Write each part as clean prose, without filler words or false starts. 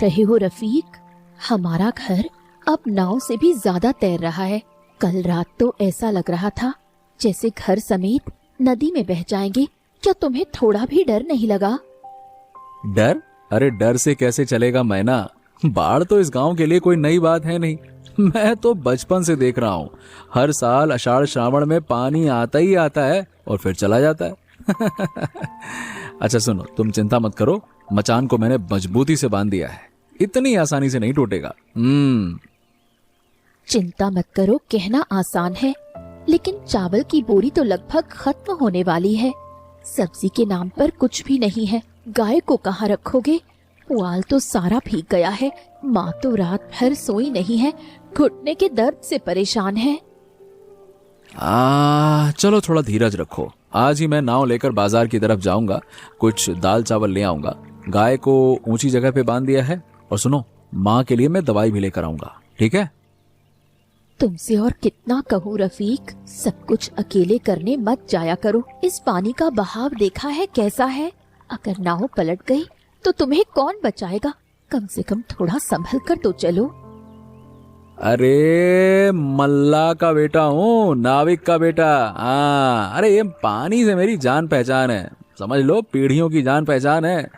रहे हो रफीक? हमारा घर अब नाव से भी ज्यादा तैर रहा है। कल रात तो ऐसा लग रहा था जैसे घर समेत नदी में बह जाएंगे। क्या तुम्हें थोड़ा भी डर नहीं लगा? डर? अरे डर से कैसे चलेगा मैना। बाढ़ तो इस गांव के लिए कोई नई बात है नहीं। मैं तो बचपन से देख रहा हूँ, हर साल आषाढ़ श्रावण में पानी आता ही आता है और फिर चला जाता है। अच्छा सुनो, तुम चिंता मत करो, मचान को मैंने मजबूती से बांध दिया है, इतनी आसानी से नहीं टूटेगा। चिंता मत करो कहना आसान है, लेकिन चावल की बोरी तो लगभग खत्म होने वाली है। सब्जी के नाम पर कुछ भी नहीं है। गाय को कहाँ रखोगे? पुआल तो सारा भीग गया है। माँ तो रात भर सोई नहीं है, घुटने के दर्द से परेशान है। चलो थोड़ा धीरज रखो। आज ही मैं नाव लेकर बाजार की तरफ जाऊंगा, कुछ दाल चावल ले आऊंगा। गाय को ऊंची जगह पे बांध दिया है। और सुनो, माँ के लिए मैं दवाई भी लेकर आऊंगा, ठीक है? तुमसे और कितना कहूँ रफीक, सब कुछ अकेले करने मत जाया करो। इस पानी का बहाव देखा है कैसा है? अगर नाव पलट गई तो तुम्हें कौन बचाएगा? कम से कम थोड़ा संभल कर तो चलो। अरे मल्ला का बेटा हूँ, नाविक का बेटा। अरे ये पानी से मेरी जान पहचान है, समझ लो, पीढ़ियों की जान पहचान है।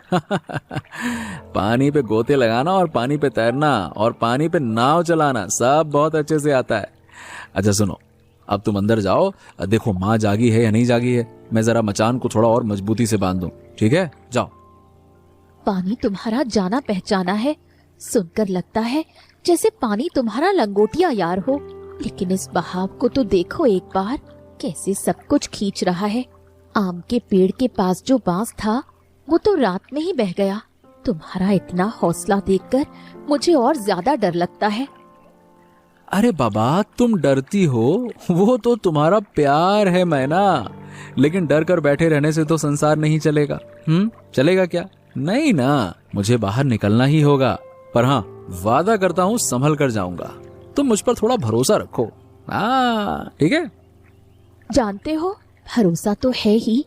पानी पे गोते लगाना और पानी पे तैरना और पानी पे नाव चलाना सब बहुत अच्छे से आता है। अच्छा सुनो, अब तुम अंदर जाओ, देखो माँ जागी है या नहीं जागी है। मैं जरा मचान को थोड़ा और मजबूती से बांध दूं, ठीक है? जाओ। पानी तुम्हारा जाना पहचाना है, सुनकर लगता है जैसे पानी तुम्हारा लंगोटिया यार हो। लेकिन इस बहाव को तो देखो एक बार, कैसे सब कुछ खींच रहा है। आम के पेड़ के पास जो बांस था वो तो रात में ही बह गया। तुम्हारा इतना हौसला देखकर मुझे और ज्यादा डर लगता है। अरे बाबा, तुम डरती हो, वो तो तुम्हारा प्यार है मैना। लेकिन डर कर बैठे रहने से तो संसार नहीं चलेगा। चलेगा क्या? नहीं ना, मुझे बाहर निकलना ही होगा। पर हाँ, वादा करता हूँ संभल कर जाऊंगा। तुम मुझ पर थोड़ा भरोसा रखो। ठीक है? जानते हो, भरोसा तो है ही।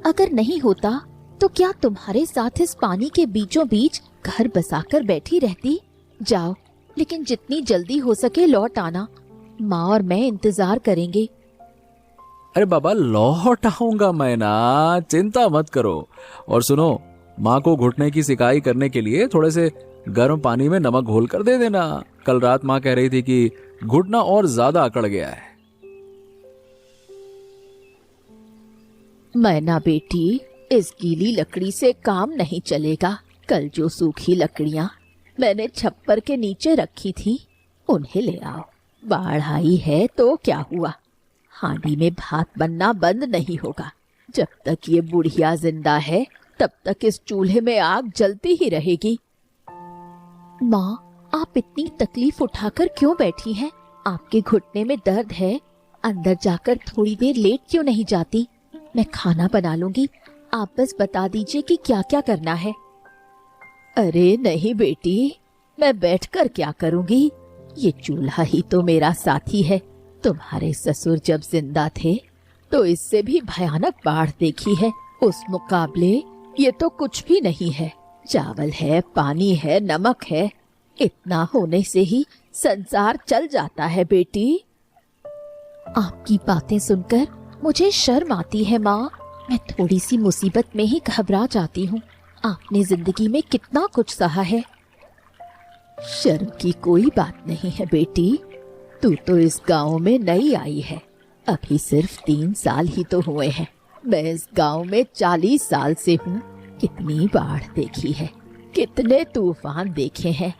अगर नहीं होता तो क्या तुम्हारे साथ इस पानी के बीचों बीच घर बसाकर बैठी रहती? जाओ, लेकिन जितनी जल्दी हो सके लौट आना। माँ और मैं इंतजार करेंगे। अरे बाबा, लौट आऊंगा मैं ना, चिंता मत करो। और सुनो, माँ को घुटने की सिकाई करने के लिए थोड़े से गर्म पानी में नमक घोल कर दे देना। कल रात माँ कह रही थी कि घुटना और ज्यादा अकड़ गया है। मैना बेटी, इस गीली लकड़ी से काम नहीं चलेगा। कल जो सूखी लकड़ियाँ मैंने छप्पर के नीचे रखी थी उन्हें ले आओ। बाढ़ आई है तो क्या हुआ, हांडी में भात बनना बंद नहीं होगा। जब तक ये बुढ़िया जिंदा है तब तक इस चूल्हे में आग जलती ही रहेगी। माँ, आप इतनी तकलीफ उठाकर क्यों बैठी हैं? आपके घुटने में दर्द है, अंदर जाकर थोड़ी देर लेट क्यों नहीं जाती? मैं खाना बना लूंगी, आप बस बता दीजिए कि क्या क्या करना है। अरे नहीं बेटी, मैं बैठकर क्या करूंगी? ये चूल्हा ही तो मेरा साथी है। तुम्हारे ससुर जब जिंदा थे तो इससे भी भयानक बाढ़ देखी है। उस मुकाबले ये तो कुछ भी नहीं है। चावल है, पानी है, नमक है, इतना होने से ही संसार चल जाता है बेटी। आपकी बातें सुनकर मुझे शर्म आती है माँ। मैं थोड़ी सी मुसीबत में ही घबरा जाती हूँ। आपने जिंदगी में कितना कुछ सहा है। शर्म की कोई बात नहीं है बेटी, तू तो इस गांव में नई आई है, अभी सिर्फ 3 साल ही तो हुए हैं। मैं इस गांव में 40 साल से हूँ। कितनी बाढ़ देखी है, कितने तूफान देखे हैं।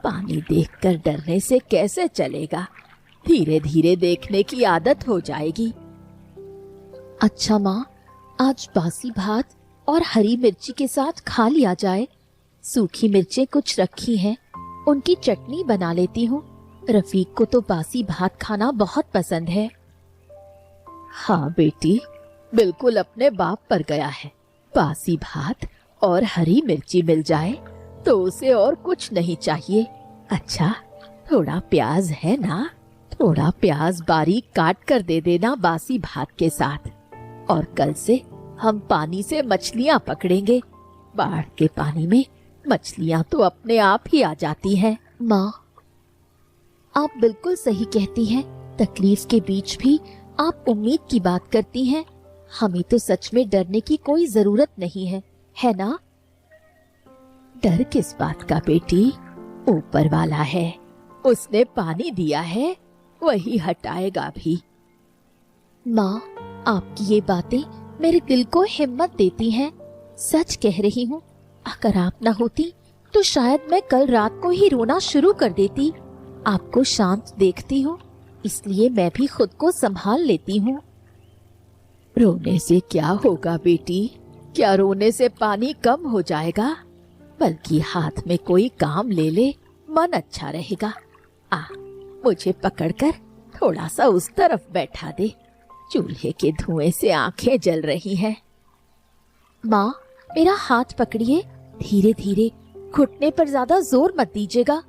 पानी देखकर डरने से कैसे चलेगा, धीरे धीरे देखने की आदत हो जाएगी। अच्छा माँ, आज बासी भात और हरी मिर्ची के साथ खा लिया जाए। सूखी मिर्चें कुछ रखी हैं, उनकी चटनी बना लेती हूँ। रफीक को तो बासी भात खाना बहुत पसंद है। हाँ बेटी, बिल्कुल अपने बाप पर गया है। बासी भात और हरी मिर्ची मिल जाए तो उसे और कुछ नहीं चाहिए। अच्छा, थोड़ा प्याज है ना, थोड़ा प्याज बारीक काट कर दे देना बासी भात के साथ। और कल से हम पानी से मछलियाँ पकड़ेंगे। बाढ़ के पानी में मछलियां तो अपने आप ही आ जाती हैं। माँ, आप बिल्कुल सही कहती हैं। तकलीफ के बीच भी आप उम्मीद की बात करती हैं। हमें तो सच में डरने की कोई जरूरत नहीं है ना? डर किस बात का बेटी? ऊपर वाला है, उसने पानी दिया है, वही हटाएगा भी। माँ, आपकी ये बातें मेरे दिल को हिम्मत देती हैं। सच कह रही हूँ, अगर आप ना होती तो शायद मैं कल रात को ही रोना शुरू कर देती। आपको शांत देखती हूँ, इसलिए मैं भी खुद को संभाल लेती हूँ। रोने से क्या होगा बेटी? क्या रोने से पानी कम हो जाएगा? बल्कि हाथ में कोई काम ले ले, मन अच्छा रहेगा। आ, मुझे पकड़कर थोड़ा सा उस तरफ बैठा दे। चूल्हे के धुएं से आंखें जल रही हैं। माँ, मेरा हाथ पकड़िए, धीरे धीरे, घुटने पर ज्यादा जोर मत दीजिएगा।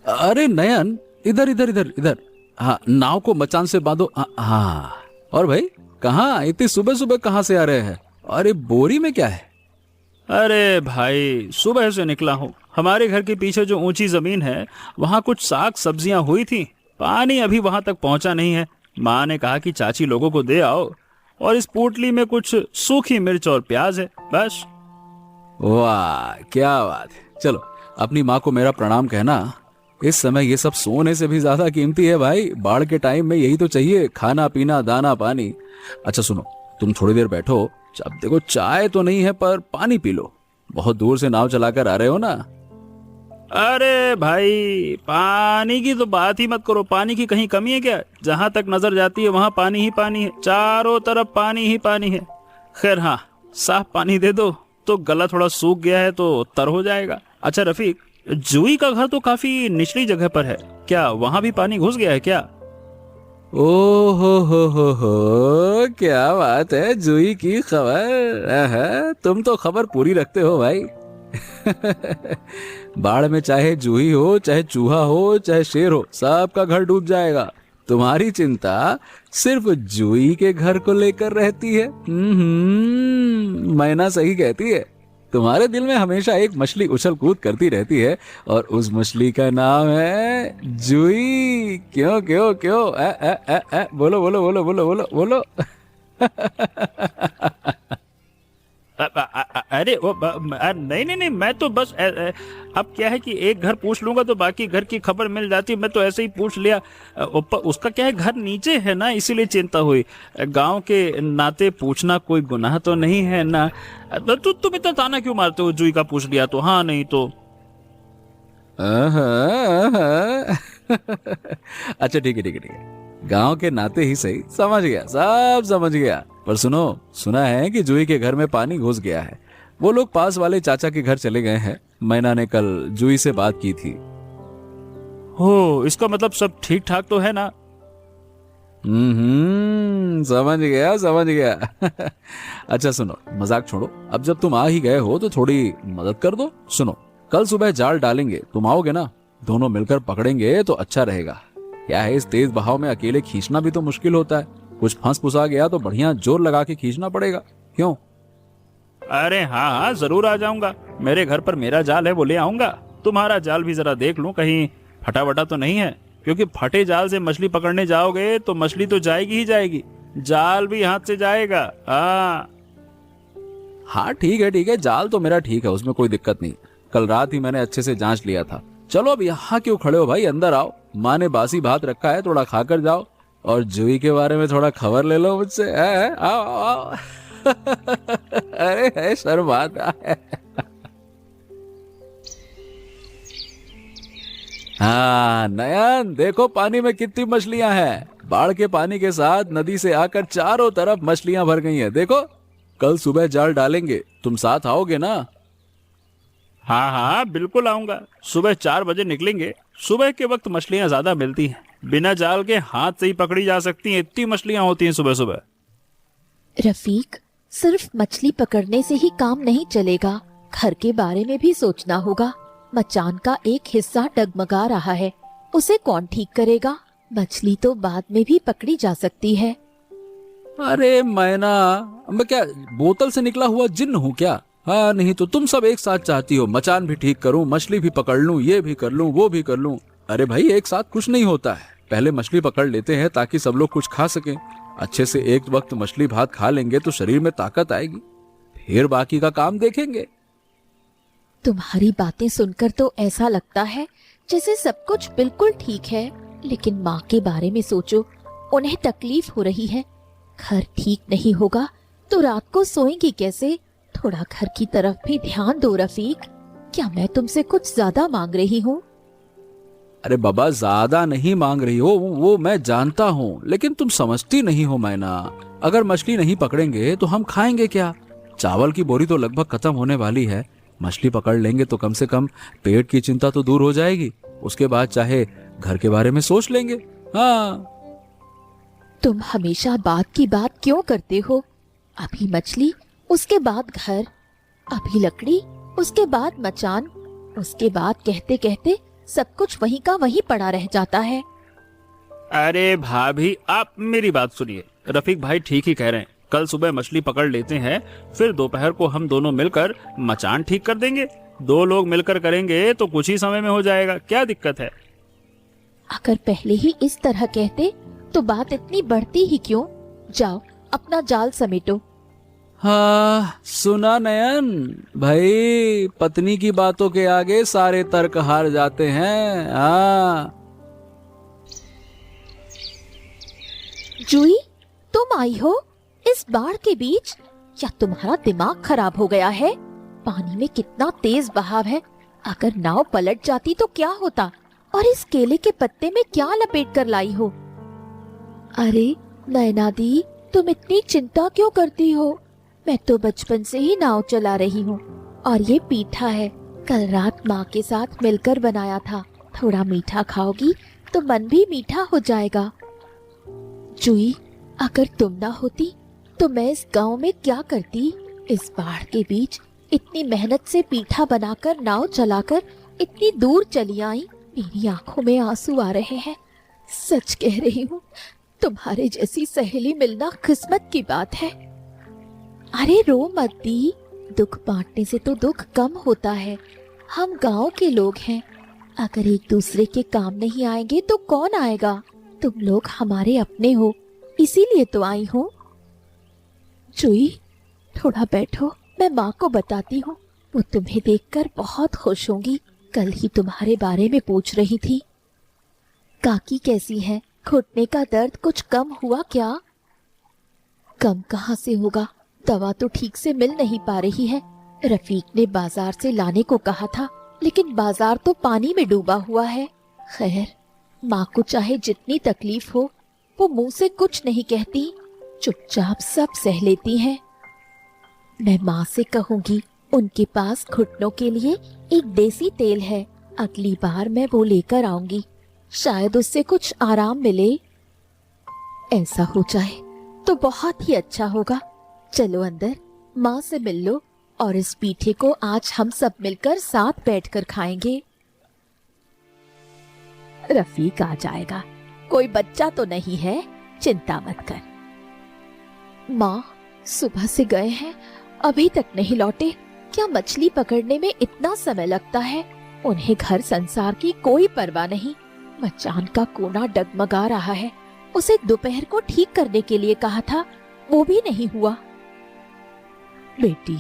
अरे नयन, इधर इधर इधर इधर। हाँ, नाव को मचान से बांधो। हाँ। और भाई, कहाँ इतनी सुबह सुबह कहाँ से आ रहे हैं? अरे बोरी में क्या है? अरे भाई, सुबह से निकला हूँ। हमारे घर के पीछे जो ऊंची जमीन है, वहाँ कुछ साग सब्जियां हुई थी। पानी अभी वहाँ तक पहुँचा नहीं है। माँ ने कहा कि चाची लोगों को दे आओ, और इस पोटली में कुछ सूखी मिर्च और प्याज है, बस। वाह, क्या बात है। चलो, अपनी माँ को मेरा प्रणाम कहना। इस समय ये सब सोने से भी ज्यादा कीमती है भाई। बाढ़ के टाइम में यही तो चाहिए, खाना पीना दाना पानी। अच्छा सुनो, तुम थोड़ी देर बैठो। अब देखो, चाय तो नहीं है पर पानी पी लो। बहुत दूर से नाव चलाकर आ रहे हो ना। अरे भाई, पानी की तो बात ही मत करो। पानी की कहीं कमी है क्या? जहाँ तक नजर जाती है वहाँ पानी ही पानी है, चारों तरफ पानी ही पानी है। खैर हाँ, साफ पानी दे दो तो गला थोड़ा सूख गया है तो तर हो जाएगा। अच्छा रफीक, जूही का घर तो काफी निचली जगह पर है, क्या वहाँ भी पानी घुस गया है क्या? ओ हो, क्या बात है। जूही की खबर? तुम तो खबर पूरी रखते हो भाई। बाढ़ में चाहे जूही हो, चाहे चूहा हो, चाहे शेर हो, सबका घर डूब जाएगा। तुम्हारी चिंता सिर्फ जूही के घर को लेकर रहती है। मैना सही कहती है। तुम्हारे दिल में हमेशा एक मछली उछल कूद करती रहती है, और उस मछली का नाम है जूही। क्यों क्यों क्यों? बोलो बोलो बोलो बोलो बोलो बोलो। अरे वो नहीं नहीं नहीं, मैं तो बस अब क्या है कि एक घर पूछ लूंगा तो बाकी घर की खबर मिल जाती। मैं तो ऐसे ही पूछ लिया। उसका क्या है, घर नीचे है ना, इसीलिए चिंता हुई। गांव के नाते पूछना कोई गुनाह तो नहीं है ना। तुम इतना ताना क्यों मारते हो? जूही का पूछ लिया तो हाँ, नहीं तो। अच्छा ठीक है ठीक है ठीक है, गांव के नाते ही सही, समझ गया, सब समझ गया। पर सुनो, सुना है कि जूही के घर में पानी घुस गया है। वो लोग पास वाले चाचा के घर चले गए हैं। मैना ने कल जूही से बात की थी। हो, इसका मतलब सब ठीक ठाक तो है ना? समझ गया समझ गया। अच्छा सुनो, मजाक छोड़ो। अब जब तुम आ ही गए हो तो थोड़ी मदद कर दो। सुनो, कल सुबह जाल डालेंगे, तुम आओगे ना? दोनों मिलकर पकड़ेंगे तो अच्छा रहेगा। क्या है, इस तेज बहाव में अकेले खींचना भी तो मुश्किल होता है। कुछ फंस फुसा गया तो बढ़िया जोर लगा के खींचना पड़ेगा। क्यों? अरे हाँ हाँ, जरूर आ जाऊंगा। मेरे घर पर मेरा जाल है, वो ले आऊंगा। तुम्हारा जाल भी जरा देख लूं, कहीं फटा वटा तो नहीं है, क्योंकि फटे जाल से मछली पकड़ने जाओगे तो मछली तो जाएगी ही जाएगी, जाल भी हाथ से जाएगा। हाँ ठीक है, जाल तो मेरा ठीक है, उसमें कोई दिक्कत नहीं। कल रात ही मैंने अच्छे से जांच लिया था। चलो अब यहाँ क्यों खड़े हो भाई, अंदर आओ। माँ ने बासी भात रखा है, थोड़ा खाकर जाओ, और जूही के बारे में थोड़ा खबर ले लो मुझसे। आओ आओ। अरे है शर्म आता है। हाँ नयन, देखो पानी में कितनी मछलियां हैं। बाढ़ के पानी के साथ नदी से आकर चारों तरफ मछलियां भर गई हैं। देखो, कल सुबह जाल डालेंगे, तुम साथ आओगे ना? हाँ हाँ बिल्कुल आऊंगा। सुबह 4 बजे निकलेंगे। सुबह के वक्त मछलियां ज्यादा मिलती हैं, बिना जाल के हाथ से ही पकड़ी जा सकती हैं, इतनी मछलियां होती हैं सुबह सुबह। रफीक, सिर्फ मछली पकड़ने से ही काम नहीं चलेगा, घर के बारे में भी सोचना होगा। मचान का एक हिस्सा डगमगा रहा है, उसे कौन ठीक करेगा? मछली तो बाद में भी पकड़ी जा सकती है। अरे मैना, मैं क्या बोतल से निकला हुआ जिन्न हूँ क्या? हाँ, नहीं तो तुम सब एक साथ चाहती हो मचान भी ठीक करूं, मछली भी पकड़ लूं, ये भी कर लूं, वो भी कर लूं। अरे भाई, एक साथ कुछ नहीं होता है। पहले मछली पकड़ लेते हैं ताकि सब लोग कुछ खा सकें। अच्छे से एक वक्त मछली भात खा लेंगे तो शरीर में ताकत आएगी, फिर बाकी का काम देखेंगे। तुम्हारी बातें सुनकर तो ऐसा लगता है जैसे सब कुछ बिल्कुल ठीक है, लेकिन माँ के बारे में सोचो, उन्हें तकलीफ हो रही है। घर ठीक नहीं होगा तो रात को सोएंगी कैसे? थोड़ा घर की तरफ भी ध्यान दो रफीक। क्या मैं तुमसे कुछ ज्यादा मांग रही हूँ? अरे बाबा, ज्यादा नहीं मांग रही हो, वो मैं जानता हूँ, लेकिन तुम समझती नहीं हो मैना। अगर मछली नहीं पकड़ेंगे तो हम खाएंगे क्या? चावल की बोरी तो लगभग खत्म होने वाली है। मछली पकड़ लेंगे तो कम से कम पेट की चिंता तो दूर हो जाएगी। उसके बाद चाहे घर के बारे में सोच लेंगे। हाँ, तुम हमेशा बात की बात क्यों करते हो? अभी मछली, उसके बाद घर, अभी लकड़ी, उसके बाद मचान, उसके बाद कहते कहते सब कुछ वहीं का वहीं पड़ा रह जाता है। अरे भाभी, आप मेरी बात सुनिए। रफीक भाई ठीक ही कह रहे हैं। कल सुबह मछली पकड़ लेते हैं, फिर दोपहर को हम दोनों मिलकर मचान ठीक कर देंगे। 2 लोग मिलकर करेंगे तो कुछ ही समय में हो जाएगा, क्या दिक्कत है? अगर पहले ही इस तरह कहते तो बात इतनी बढ़ती ही क्यों? जाओ अपना जाल समेटो। हाँ, सुना नयन भाई, पत्नी की बातों के आगे सारे तर्क हार जाते हैं। हाँ, जूही, तुम आई हो इस बाढ़ के बीच? या तुम्हारा दिमाग खराब हो गया है? पानी में कितना तेज बहाव है। अगर नाव पलट जाती तो क्या होता? और इस केले के पत्ते में क्या लपेट कर लाई हो? अरे नैना दी, तुम इतनी चिंता क्यों करती हो? मैं तो बचपन से ही नाव चला रही हूँ। और ये पीठा है, कल रात माँ के साथ मिलकर बनाया था। थोड़ा मीठा खाओगी तो मन भी मीठा हो जाएगा। जूही, अगर तुम ना होती तो मैं इस गांव में क्या करती? इस बाढ़ के बीच इतनी मेहनत से पीठा बनाकर नाव चलाकर इतनी दूर चली आई। मेरी आंखों में आंसू आ रहे हैं। सच कह रही हूँ, तुम्हारे जैसी सहेली मिलना किस्मत की बात है। अरे रो मत दी, दुख बांटने से तो दुख कम होता है। हम गांव के लोग हैं, अगर एक दूसरे के काम नहीं आएंगे तो कौन आएगा? तुम लोग हमारे अपने हो, इसीलिए तो आई हूँ। जूही, थोड़ा बैठो, मैं माँ को बताती हूँ। वो तुम्हें देखकर बहुत खुश होंगी। कल ही तुम्हारे बारे में पूछ रही थी। काकी कैसी है? घुटने का दर्द कुछ कम हुआ क्या? कम कहाँ से होगा, दवा तो ठीक से मिल नहीं पा रही है। रफीक ने बाजार से लाने को कहा था, लेकिन बाजार तो पानी में डूबा हुआ है। खैर, माँ को चाहे जितनी तकलीफ हो, वो मुंह से कुछ नहीं कहती, चुपचाप सब सह लेती हैं। मैं माँ से कहूंगी, उनके पास घुटनों के लिए एक देसी तेल है। अगली बार मैं वो लेकर आऊंगी, शायद उससे कुछ आराम मिले। ऐसा हो जाए तो बहुत ही अच्छा होगा। चलो अंदर, माँ से मिल लो और इस पीठे को आज हम सब मिलकर साथ बैठकर खाएंगे। रफीक आ जाएगा, कोई बच्चा तो नहीं है, चिंता मत कर। माँ सुबह से गए हैं, अभी तक नहीं लौटे। क्या मछली पकड़ने में इतना समय लगता है? उन्हें घर संसार की कोई परवाह नहीं। मचान का कोना डगमगा रहा है, उसे दोपहर को ठीक करने के लिए कहा था, वो भी नहीं हुआ। बेटी,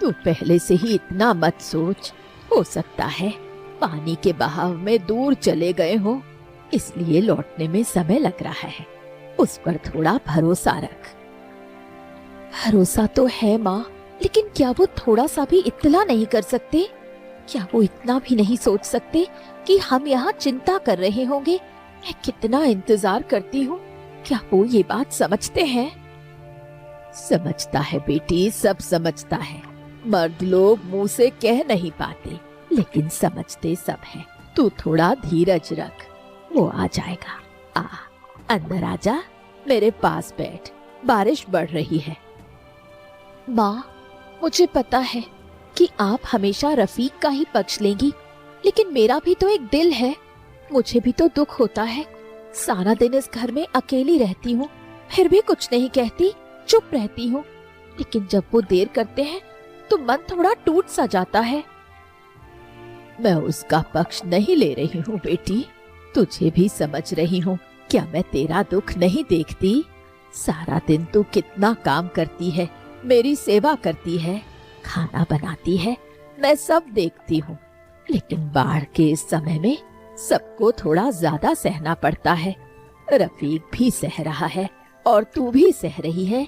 तू पहले से ही इतना मत सोच। हो सकता है पानी के बहाव में दूर चले गए हो, इसलिए लौटने में समय लग रहा है। उस पर थोड़ा भरोसा रख। भरोसा तो है माँ, लेकिन क्या वो थोड़ा सा भी इत्तला नहीं कर सकते? क्या वो इतना भी नहीं सोच सकते कि हम यहाँ चिंता कर रहे होंगे? मैं कितना इंतजार करती हूँ, क्या वो ये बात समझते हैं? समझता है बेटी, सब समझता है। मर्द लोग मुंह से कह नहीं पाते, लेकिन समझते सब हैं। तू थोड़ा धीरज रख, वो आ जाएगा। आ, अंदर आजा, मेरे पास बैठ, बारिश बढ़ रही है। माँ, मुझे पता है कि आप हमेशा रफीक का ही पक्ष लेंगी, लेकिन मेरा भी तो एक दिल है। मुझे भी तो दुख होता है। सारा दिन इस घर में अकेली रहती हूँ, फिर भी कुछ नहीं कहती, चुप रहती हूँ। लेकिन जब वो देर करते हैं तो मन थोड़ा टूट सा जाता है। मैं उसका पक्ष नहीं ले रही हूँ बेटी, तुझे भी समझ रही हूँ। क्या मैं तेरा दुख नहीं देखती? सारा दिन तू कितना काम करती है, मेरी सेवा करती है, खाना बनाती है, मैं सब देखती हूँ। लेकिन बाढ़ के इस समय में सबको थोड़ा ज्यादा सहना पड़ता है। रफीक भी सह रहा है और तू भी सह रही है।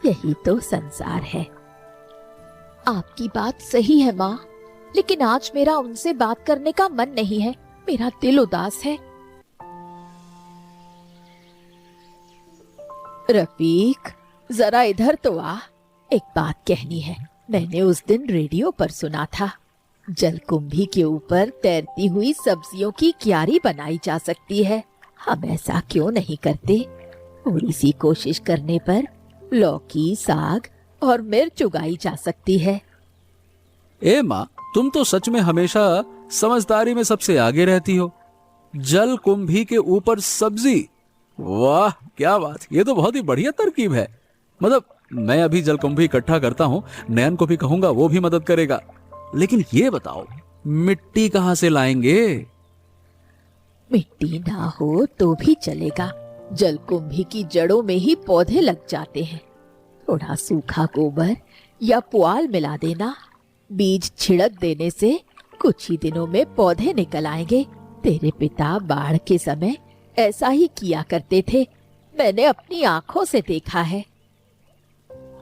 यही तो संसार है। आपकी बात सही है माँ, लेकिन आज मेरा उनसे बात करने का मन नहीं है। मेरा दिल उदास है। रफीक, जरा इधर तो आ, एक बात कहनी है। मैंने उस दिन रेडियो पर सुना था, जलकुंभी के ऊपर तैरती हुई सब्जियों की क्यारी बनाई जा सकती है। हम ऐसा क्यों नहीं करते? थोड़ी सी कोशिश करने पर लौकी, साग और मिर्च उगाई जा सकती है। ए माँ, तुम तो सच में हमेशा समझदारी में सबसे आगे रहती हो। जल कुंभी के ऊपर सब्जी, वाह क्या बात, ये तो बहुत ही बढ़िया तरकीब है। मतलब मैं अभी जलकुंभी इकट्ठा करता हूँ, नयन को भी कहूंगा, वो भी मदद करेगा। लेकिन ये बताओ, मिट्टी कहाँ से लाएंगे? मिट्टी ना हो तो भी चलेगा, जलकुंभी की जड़ों में ही पौधे लग जाते हैं। थोड़ा सूखा गोबर या पुआल मिला देना, बीज छिड़क देने से कुछ ही दिनों में पौधे निकल आएंगे। तेरे पिता बाढ़ के समय ऐसा ही किया करते थे, मैंने अपनी आंखों से देखा है।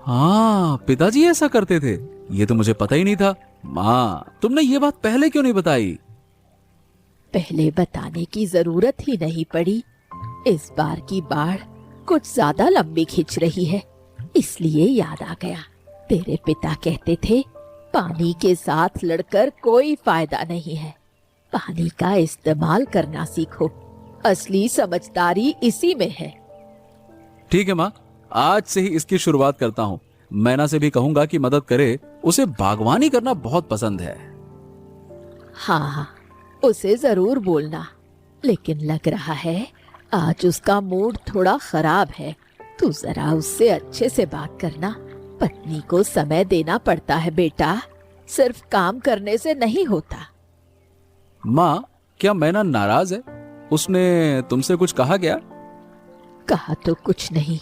हाँ, पिताजी ऐसा करते थे, ये तो मुझे पता ही नहीं था। माँ, तुमने ये बात पहले क्यों नहीं बताई? पहले बताने की जरूरत ही नहीं पड़ी। इस बार की बाढ़ कुछ ज्यादा लंबी खिंच रही है, इसलिए याद आ गया। तेरे पिता कहते थे, पानी के साथ लड़कर कोई फायदा नहीं है, पानी का इस्तेमाल करना सीखो। असली समझदारी इसी में है। ठीक है माँ, आज से ही इसकी शुरुआत करता हूँ। मैना से भी कहूंगा कि मदद करे, उसे बागवानी करना बहुत पसंद है। हाँ, उसे जरूर बोलना। लेकिन लग रहा है आज उसका मूड थोड़ा खराब है। तू जरा उससे अच्छे से बात करना। पत्नी को समय देना पड़ता है बेटा, सिर्फ काम करने से नहीं होता। माँ, क्या मैना नाराज है? उसने तुमसे कुछ कहा क्या? कहा तो कुछ नहीं,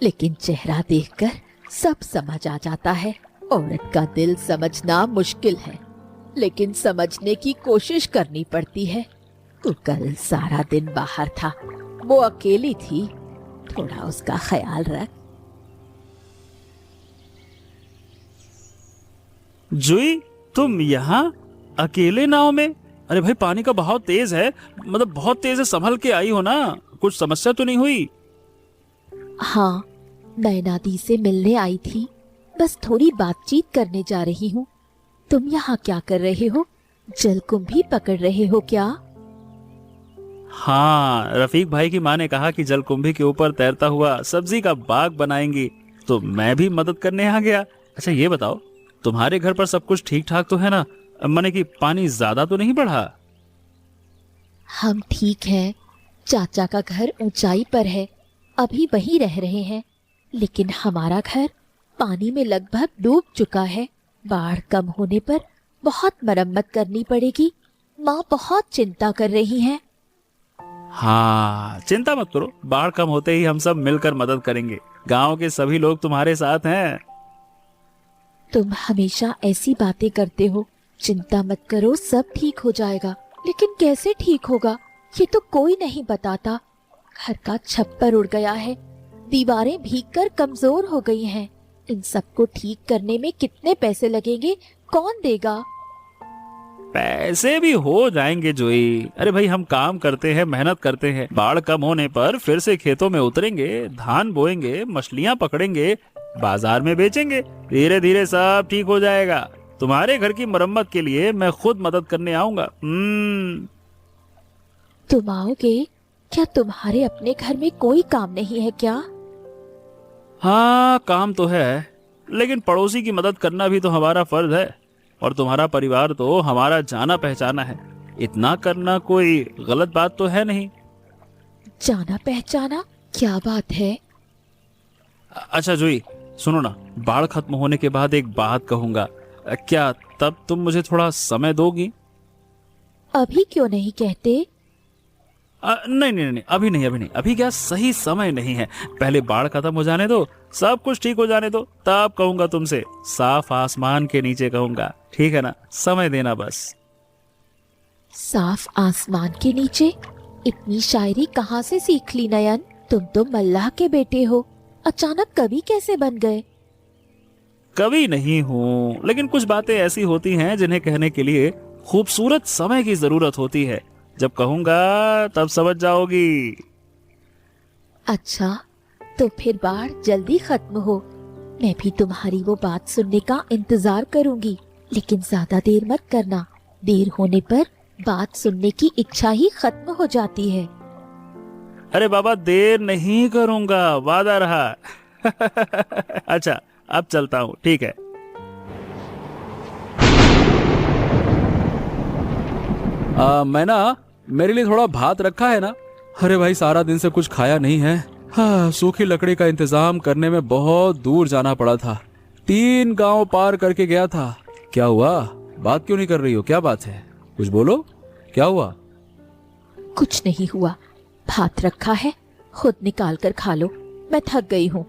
लेकिन चेहरा देखकर सब समझ आ जाता है। औरत का दिल समझना मुश्किल है, लेकिन समझने की कोशिश करनी पड़ती है। तो कल सारा दिन बाहर था, वो अकेली थी, थोड़ा उसका ख्याल रख। जुई, तुम यहाँ अकेले नाव में? अरे भाई, पानी का बहाव तेज है, मतलब बहुत तेज है, संभल के आई हो ना? कुछ समस्या तो नहीं हुई? हाँ, नैना दी से मिलने आई थी, बस थोड़ी बातचीत करने जा रही हूँ। तुम यहाँ क्या कर रहे हो? जलकुंभी पकड़ रहे हो क्या? हाँ, रफीक भाई की माँ ने कहा कि जलकुंभी के ऊपर तैरता हुआ सब्जी का बाग बनाएंगी, तो मैं भी मदद करने आ गया। अच्छा ये बताओ, तुम्हारे घर पर सब कुछ ठीक ठाक तो है ना? माने कि पानी ज्यादा तो नहीं बढ़ा? हम ठीक हैं। चाचा का घर ऊंचाई पर है, अभी वहीं रह रहे हैं। लेकिन हमारा घर पानी में लगभग डूब चुका है। बाढ़ कम होने पर बहुत मरम्मत करनी पड़ेगी। माँ बहुत चिंता कर रही हैं। हाँ, चिंता मत करो, बाढ़ कम होते ही हम सब मिलकर मदद करेंगे। गांव के सभी लोग तुम्हारे साथ हैं। तुम हमेशा ऐसी बातें करते हो, चिंता मत करो, सब ठीक हो जाएगा। लेकिन कैसे ठीक होगा, ये तो कोई नहीं बताता। घर का छप्पर उड़ गया है, दीवारें भीगकर कमजोर हो गई हैं। इन सबको ठीक करने में कितने पैसे लगेंगे, कौन देगा? पैसे भी हो जाएंगे जोई। अरे भाई, हम काम करते हैं, मेहनत करते हैं। बाढ़ कम होने पर फिर से खेतों में उतरेंगे, धान बोएंगे, मछलियां पकड़ेंगे, बाजार में बेचेंगे। धीरे धीरे सब ठीक हो जाएगा। तुम्हारे घर की मरम्मत के लिए मैं खुद मदद करने आऊंगा। तुम आओगे? क्या तुम्हारे अपने घर में कोई काम नहीं है क्या? हाँ, काम तो है, लेकिन पड़ोसी की मदद करना भी तो हमारा फर्ज है। और तुम्हारा परिवार तो हमारा जाना पहचाना है, इतना करना कोई गलत बात तो है नहीं। जाना पहचाना? क्या बात है? अच्छा जूही, सुनो ना, बाढ़ खत्म होने के बाद एक बात कहूंगा, क्या तब तुम मुझे थोड़ा समय दोगी? अभी क्यों नहीं कहते? नहीं नहीं नहीं, अभी नहीं, अभी नहीं, अभी क्या सही समय नहीं है। पहले बाढ़ खत्म हो जाने दो, सब कुछ ठीक हो जाने दो, तब कहूंगा तुमसे। साफ आसमान के नीचे कहूंगा, ठीक है ना? समय देना बस। साफ आसमान के नीचे? इतनी शायरी कहाँ से सीख ली नयन? तुम तो मल्लाह के बेटे हो, अचानक कवि कैसे बन गए? कवि नहीं हूँ, लेकिन कुछ बातें ऐसी होती हैं जिन्हें कहने के लिए खूबसूरत समय की जरूरत होती है। जब कहूंगा तब समझ जाओगी। अच्छा, तो फिर बाढ़ जल्दी खत्म हो, मैं भी तुम्हारी वो बात सुनने का इंतजार करूंगी। लेकिन ज्यादा देर मत करना, देर होने पर बात सुनने की इच्छा ही खत्म हो जाती है। अरे बाबा, देर नहीं करूंगा, वादा रहा। अच्छा, अब चलता हूँ, ठीक है? मैं ना, मेरे लिए थोड़ा भात रखा है ना? अरे भाई, सारा दिन से कुछ खाया नहीं है। हाँ, सूखी लकड़ी का इंतजाम करने में बहुत दूर जाना पड़ा था। 3 गांव पार करके गया था। क्या हुआ? बात क्यों नहीं कर रही हो? क्या बात है? कुछ बोलो, क्या हुआ? कुछ नहीं हुआ, भात रखा है, खुद निकाल कर खा लो, मैं थक गई हूँ।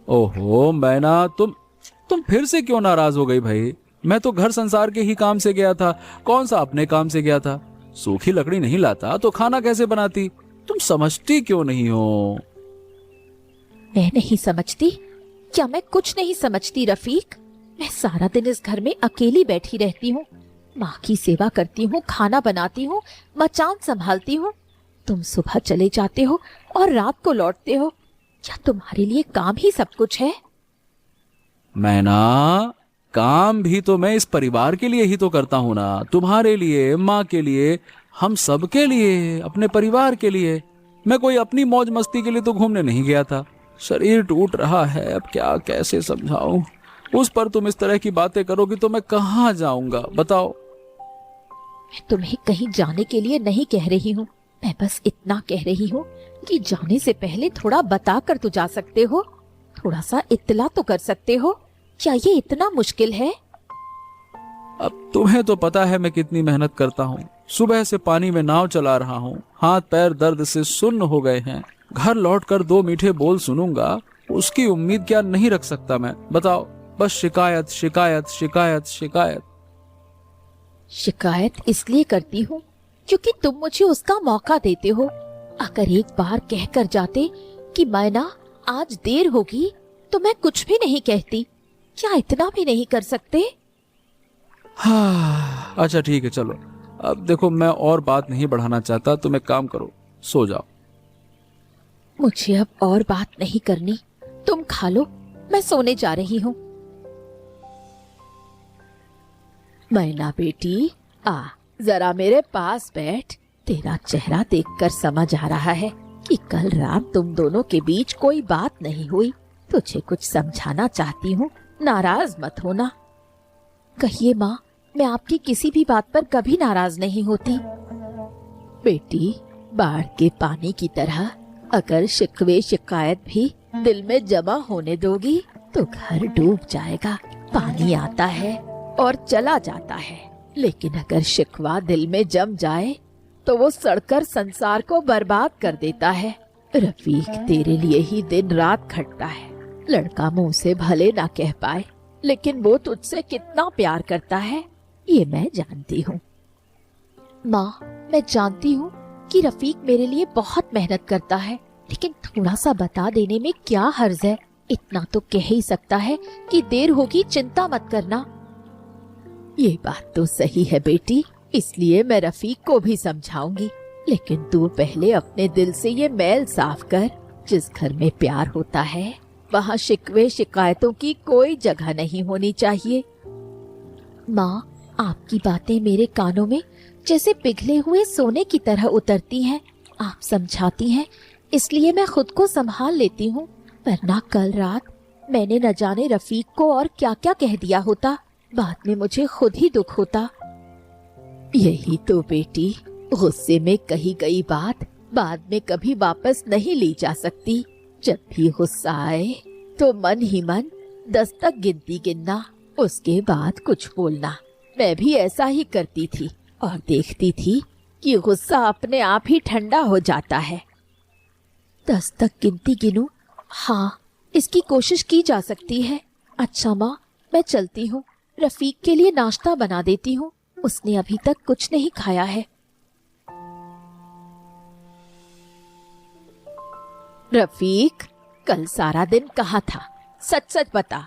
ओहो मैना, तुम फिर से क्यों नाराज हो गई भाई? मैं तो घर संसार के ही काम से गया था, कौन सा अपने काम से गया था। सूखी लकड़ी नहीं लाता तो खाना कैसे बनाती? तुम समझती क्यों नहीं हो? मैं नहीं समझती? क्या मैं कुछ नहीं समझती रफीक? मैं सारा दिन इस घर में अकेली बैठी रहती हूँ, माँ की सेवा करती हूँ, खाना बनाती हूँ, मचान संभालती हूँ। तुम सुबह चले जाते हो और रात को लौटते हो। क्या तुम्हारे लिए काम ही सब कुछ है? मैना, काम भी तो मैं इस परिवार के लिए ही तो करता हूँ ना, तुम्हारे लिए, माँ के लिए, हम सब के लिए, अपने परिवार के लिए। मैं कोई अपनी मौज मस्ती के लिए तो घूमने नहीं गया था। शरीर टूट रहा है, अब क्या कैसे समझाऊं? उस पर तुम इस तरह की बातें करोगी तो मैं कहाँ जाऊंगा, बताओ? मैं तुम्हें कहीं जाने के लिए नहीं कह रही हूँ, मैं बस इतना कह रही हूँ कि जाने से पहले थोड़ा बता कर तो जा सकते हो, थोड़ा सा इत्तला तो कर सकते हो। क्या ये इतना मुश्किल है? अब तुम्हें तो पता है मैं कितनी मेहनत करता हूँ। सुबह से पानी में नाव चला रहा हूँ, हाथ पैर दर्द से सुन्न हो गए हैं। घर लौटकर 2 मीठे बोल सुनूंगा, उसकी उम्मीद क्या नहीं रख सकता मैं, बताओ? बस शिकायत शिकायत शिकायत शिकायत। शिकायत इसलिए करती हूँ क्योंकि तुम मुझे उसका मौका देते हो। अगर एक बार कह कर जाते कि मैना आज देर होगी तो मैं कुछ भी नहीं कहती। क्या इतना भी नहीं कर सकते? हाँ, अच्छा ठीक है, चलो। अब देखो, मैं और बात नहीं बढ़ाना चाहता, तुम एक काम करो, सो जाओ। मुझे अब और बात नहीं करनी, तुम खा लो, मैं सोने जा रही हूँ। मैना बेटी, आ जरा मेरे पास बैठ। तेरा चेहरा देखकर समझ आ रहा है कि कल रात तुम दोनों के बीच कोई बात नहीं हुई। तुझे कुछ समझाना चाहती हूँ, नाराज मत होना। कहिए माँ, मैं आपकी किसी भी बात पर कभी नाराज नहीं होती। बेटी, बाढ़ के पानी की तरह अगर शिकवे शिकायत भी दिल में जमा होने दोगी तो घर डूब जाएगा। पानी आता है और चला जाता है, लेकिन अगर शिकवा दिल में जम जाए तो वो सड़कर संसार को बर्बाद कर देता है। रफीक तेरे लिए ही दिन रात खटता है। लड़का मुंह से भले ना कह पाए, लेकिन वो तुझसे कितना प्यार करता है ये मैं जानती हूँ। माँ, मैं जानती हूँ कि रफीक मेरे लिए बहुत मेहनत करता है, लेकिन थोड़ा सा बता देने में क्या हर्ज है? इतना तो कह ही सकता है कि देर होगी, चिंता मत करना। ये बात तो सही है बेटी, इसलिए मैं रफीक को भी समझाऊंगी, लेकिन तू पहले अपने दिल से ये मैल साफ कर। जिस घर में प्यार होता है वहाँ शिकवे शिकायतों की कोई जगह नहीं होनी चाहिए। माँ, आपकी बातें मेरे कानों में जैसे पिघले हुए सोने की तरह उतरती हैं। आप समझाती हैं इसलिए मैं खुद को संभाल लेती हूँ, वरना कल रात मैंने न जाने रफीक को और क्या क्या कह दिया होता। बाद में मुझे खुद ही दुख होता। यही तो बेटी, गुस्से में कही गई बात बाद में कभी वापस नहीं ली जा सकती। जब भी गुस्सा आए तो मन ही मन 10 तक गिनती गिनना, उसके बाद कुछ बोलना। मैं भी ऐसा ही करती थी और देखती थी कि गुस्सा अपने आप ही ठंडा हो जाता है। 10 तक गिनती गिनूं? हाँ, इसकी कोशिश की जा सकती है। अच्छा माँ, मैं चलती हूँ, रफीक के लिए नाश्ता बना देती हूँ, उसने अभी तक कुछ नहीं खाया है। रफीक, कल सारा दिन कहाँ था? सच सच बता।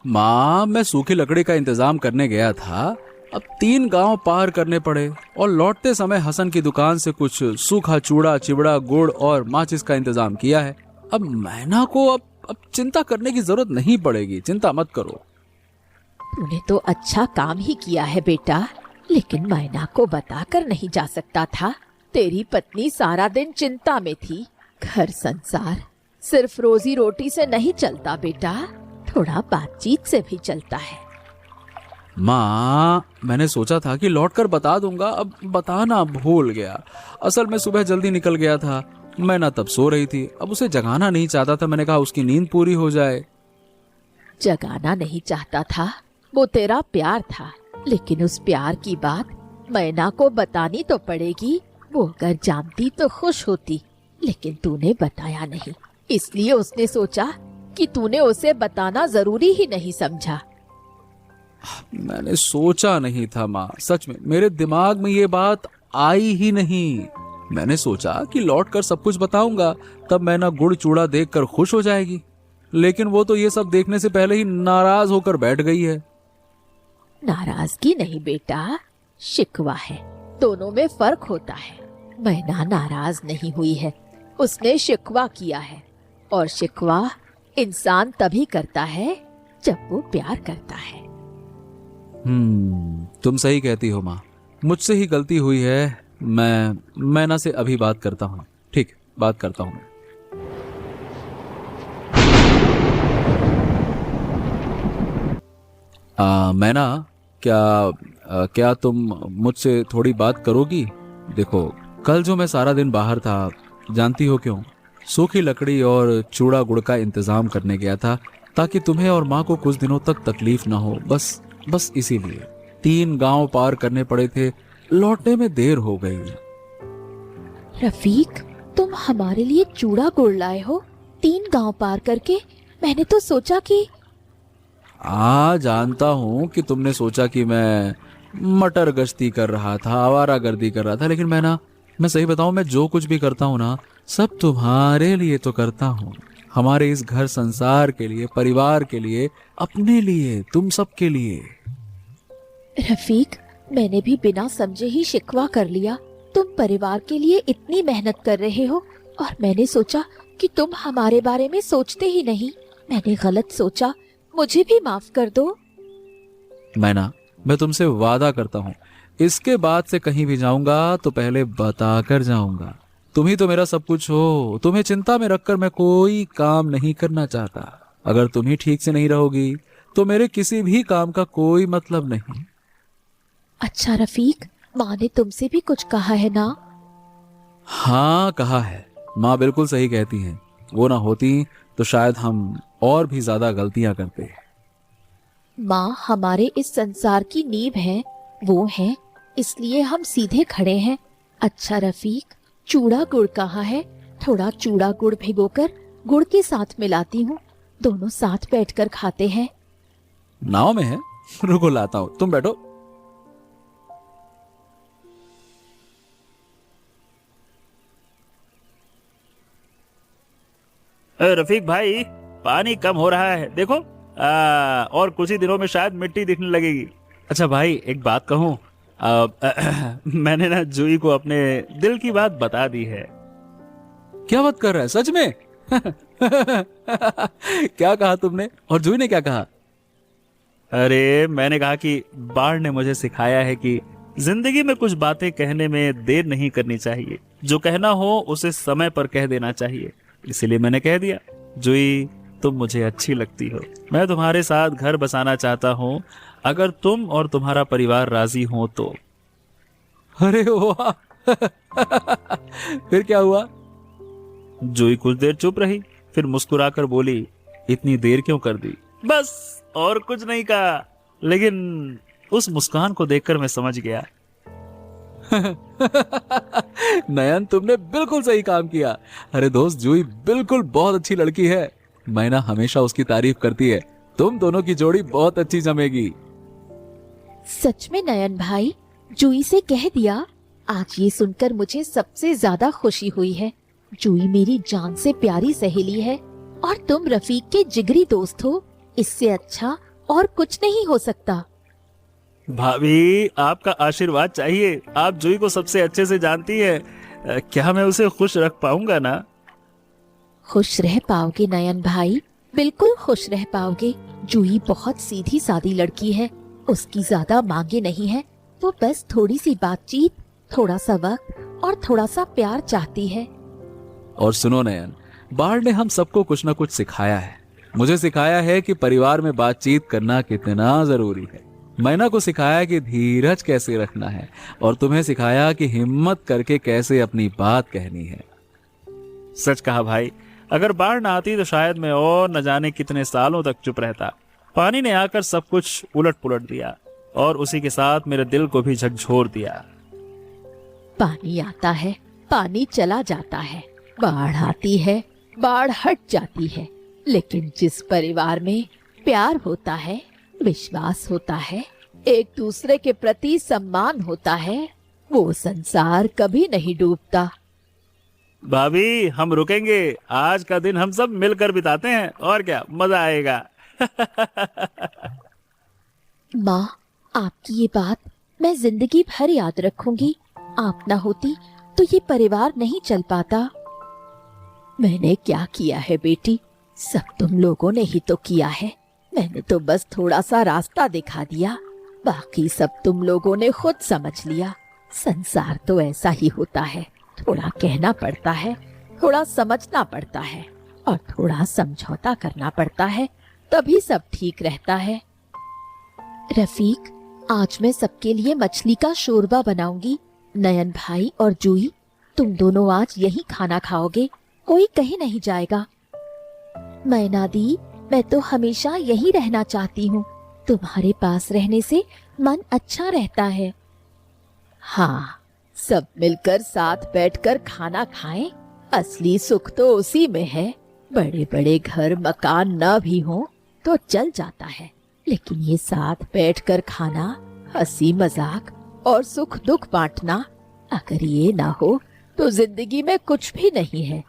माँ, मैं सूखी लकड़ी का इंतजाम करने गया था। अब 3 गांव पार करने पड़े और लौटते समय हसन की दुकान से कुछ सूखा चूड़ा, चिवड़ा, गुड़ और माचिस का इंतजाम किया है। अब मैना को अब चिंता करने की जरूरत नहीं पड़ेगी, चिंता मत करो। तूने तो अच्छा काम ही किया है बेटा, लेकिन मैना को बताकर नहीं जा सकता था। तेरी पत्नी सारा दिन चिंता में थी। घर संसार सिर्फ रोजी रोटी से नहीं चलता बेटा, थोड़ा बातचीत से भी चलता है। माँ, मैंने सोचा था कि लौटकर बता दूंगा, अब बताना भूल गया। असल में सुबह जल्दी निकल गया था, मैना तब सो रही थी। अब उसे जगाना नहीं चाहता था, मैंने कहा उसकी नींद पूरी हो जाए। जगाना नहीं चाहता था, वो तेरा प्यार था, लेकिन उस प्यार की बात मैना को बतानी तो पड़ेगी। वो अगर जानती तो खुश होती, लेकिन तूने बताया नहीं, इसलिए उसने सोचा कि तूने उसे बताना जरूरी ही नहीं समझा। मैंने सोचा नहीं था माँ, सच में मेरे दिमाग में ये बात आई ही नहीं। मैंने सोचा कि लौटकर सब कुछ बताऊंगा, तब मैना गुड़ चूड़ा देखकर खुश हो जाएगी, लेकिन वो तो ये सब देखने से पहले ही नाराज होकर बैठ गई है। नाराजगी नहीं बेटा, शिकवा है। दोनों में फर्क होता है। मैना नाराज नहीं हुई है, उसने शिकवा किया है, और शिकवा इंसान तभी करता है जब वो प्यार करता है। तुम सही कहती हो माँ, मुझसे ही गलती हुई है। मैं मैना से अभी बात करता हूँ। ठीक, बात करता हूँ मैं। मैना, क्या तुम मुझसे थोड़ी बात करोगी? देखो, कल जो मैं सारा दिन बाहर था, जानती हो क्यों? सूखी लकड़ी और चूड़ा गुड़ का इंतजाम करने गया था, ताकि तुम्हें और माँ को कुछ दिनों तक तकलीफ ना हो। बस इसीलिए 3 गांव पार करने पड़े थे, लौटने में देर हो गई। रफीक, तुम हमारे लिए चूड़ा गुड़ लाए हो 3 गांव पार करके? मैंने तो सोचा कि जानता हूँ कि तुमने सोचा कि मैं मटर गश्ती कर रहा था, आवारागर्दी कर रहा था, लेकिन मैं सही बताऊं, मैं जो कुछ भी करता हूँ ना, सब तुम्हारे लिए तो करता हूँ। हमारे इस घर संसार के लिए, परिवार के लिए, अपने लिए, तुम सबके लिए। रफीक, मैंने भी बिना समझे ही शिकवा कर लिया। तुम परिवार के लिए इतनी मेहनत कर रहे हो और मैंने सोचा कि तुम हमारे बारे में सोचते ही नहीं। मैंने गलत सोचा, मुझे भी माफ कर दो। मैं तुमसे वादा करता हूँ, इसके बाद से कहीं भी जाऊंगा तो पहले बता कर जाऊंगा। तुम ही तो मेरा सब कुछ हो। तुम्हें चिंता में रखकर मैं कोई काम नहीं करना चाहता। अगर तुम ही ठीक से नहीं रहोगी तो मेरे किसी भी काम का कोई मतलब नहीं। अच्छा रफीक, माँ ने तुमसे भी कुछ कहा है ना? हाँ, कहा है। माँ बिल्कुल सही कहती हैं। वो ना होती तो शायद हम और भी ज्यादा गलतियां करते। माँ हमारे इस संसार की नींव है, वो है, इसलिए हम सीधे खड़े हैं। अच्छा रफीक, चूड़ा गुड़ कहाँ है? थोड़ा चूड़ा गुड़ भिगोकर गुड़ के साथ मिलाती हूँ, दोनों साथ बैठकर खाते हैं। नाव में है, रुको लाता हूँ, तुम बैठो। रफीक भाई, पानी कम हो रहा है, देखो। और कुछ ही दिनों में शायद मिट्टी दिखने लगेगी। अच्छा भाई, एक बात कहूँ, मैंने ना जूही को अपने दिल की बात बता दी है। क्या बात कर रहा है, सच में? क्या कहा तुमने, और जूही ने क्या कहा? अरे, मैंने कहा कि बाढ़ ने मुझे सिखाया है कि जिंदगी में कुछ बातें कहने में देर नहीं करनी चाहिए। जो कहना हो उसे समय पर कह देना चाहिए। इसीलिए मैंने कह दिया, जूही तुम मुझे अच्छी लगती हो, मैं तुम्हारे साथ घर बसाना चाहता हूँ, अगर तुम और तुम्हारा परिवार राजी हो तो। अरे वाह! फिर क्या हुआ? जूही कुछ देर चुप रही, फिर मुस्कुराकर बोली, इतनी देर क्यों कर दी? बस, और कुछ नहीं कहा। लेकिन उस मुस्कान को देखकर मैं समझ गया। नयन, तुमने बिल्कुल सही काम किया। अरे दोस्त, जूही बिल्कुल बहुत अच्छी लड़की है। मैना हमेशा उसकी तारीफ करती है। तुम दोनों की जोड़ी बहुत अच्छी जमेगी। सच में नयन भाई, जूही से कह दिया। आज ये सुनकर मुझे सबसे ज्यादा खुशी हुई है। जूही मेरी जान से प्यारी सहेली है और तुम रफीक के जिगरी दोस्त हो। इससे अच्छा और कुछ नहीं हो सकता। भाभी, आपका आशीर्वाद चाहिए। आप जूही को सबसे अच्छे से जानती है। क्या मैं उसे खुश रख पाऊंगा ना? खुश रह पाओगे नयन भाई, बिल्कुल खुश रह पाओगे। जूही बहुत सीधी सादी लड़की है। उसकी ज्यादा मांगे नहीं है। वो बस थोड़ी सी बातचीत, थोड़ा सा वक्त और थोड़ा सा प्यार चाहती है। और सुनो नयन, बाढ़ ने हम सबको कुछ न कुछ सिखाया है। मुझे सिखाया है कि परिवार में बातचीत करना कितना जरूरी है। मैना को सिखाया कि धीरज कैसे रखना है, और तुम्हें सिखाया कि हिम्मत करके कैसे अपनी बात कहनी है। सच कहा भाई। अगर बाढ़ ना आती तो शायद मैं और न जाने कितने सालों तक चुप रहता। पानी ने आकर सब कुछ उलट पुलट दिया और उसी के साथ मेरे दिल को भी झकझोर दिया। पानी आता है, पानी चला जाता है। बाढ़ आती है, बाढ़ हट जाती है। लेकिन जिस परिवार में प्यार होता है, विश्वास होता है, एक दूसरे के प्रति सम्मान होता है, वो संसार कभी नहीं डूबता। भाभी, हम रुकेंगे। आज का दिन हम सब मिलकर बिताते हैं, और क्या मजा आएगा। माँ, आपकी ये बात मैं जिंदगी भर याद रखूंगी। आप ना होती तो ये परिवार नहीं चल पाता। मैंने क्या किया है बेटी, सब तुम लोगों ने ही तो किया है। मैंने तो बस थोड़ा सा रास्ता दिखा दिया, बाकी सब तुम लोगों ने खुद समझ लिया। संसार तो ऐसा ही होता है, थोड़ा कहना पड़ता है, थोड़ा समझना पड़ता है और थोड़ा समझौता करना पड़ता है, तभी सब ठीक रहता है। रफीक, आज मैं सबके लिए मछली का शोरबा बनाऊंगी। नयन भाई और जूही, तुम दोनों आज यही खाना खाओगे, कोई कहीं नहीं जाएगा। मैना दी, मैं तो हमेशा यही रहना चाहती हूँ। तुम्हारे पास रहने से मन अच्छा रहता है। हाँ, सब मिलकर साथ बैठकर खाना खाएं। असली सुख तो उसी में है। बड़े बड़े घर मकान न भी हो तो चल जाता है, लेकिन ये साथ बैठकर खाना, हंसी मजाक और सुख दुख बांटना, अगर ये ना हो तो जिंदगी में कुछ भी नहीं है।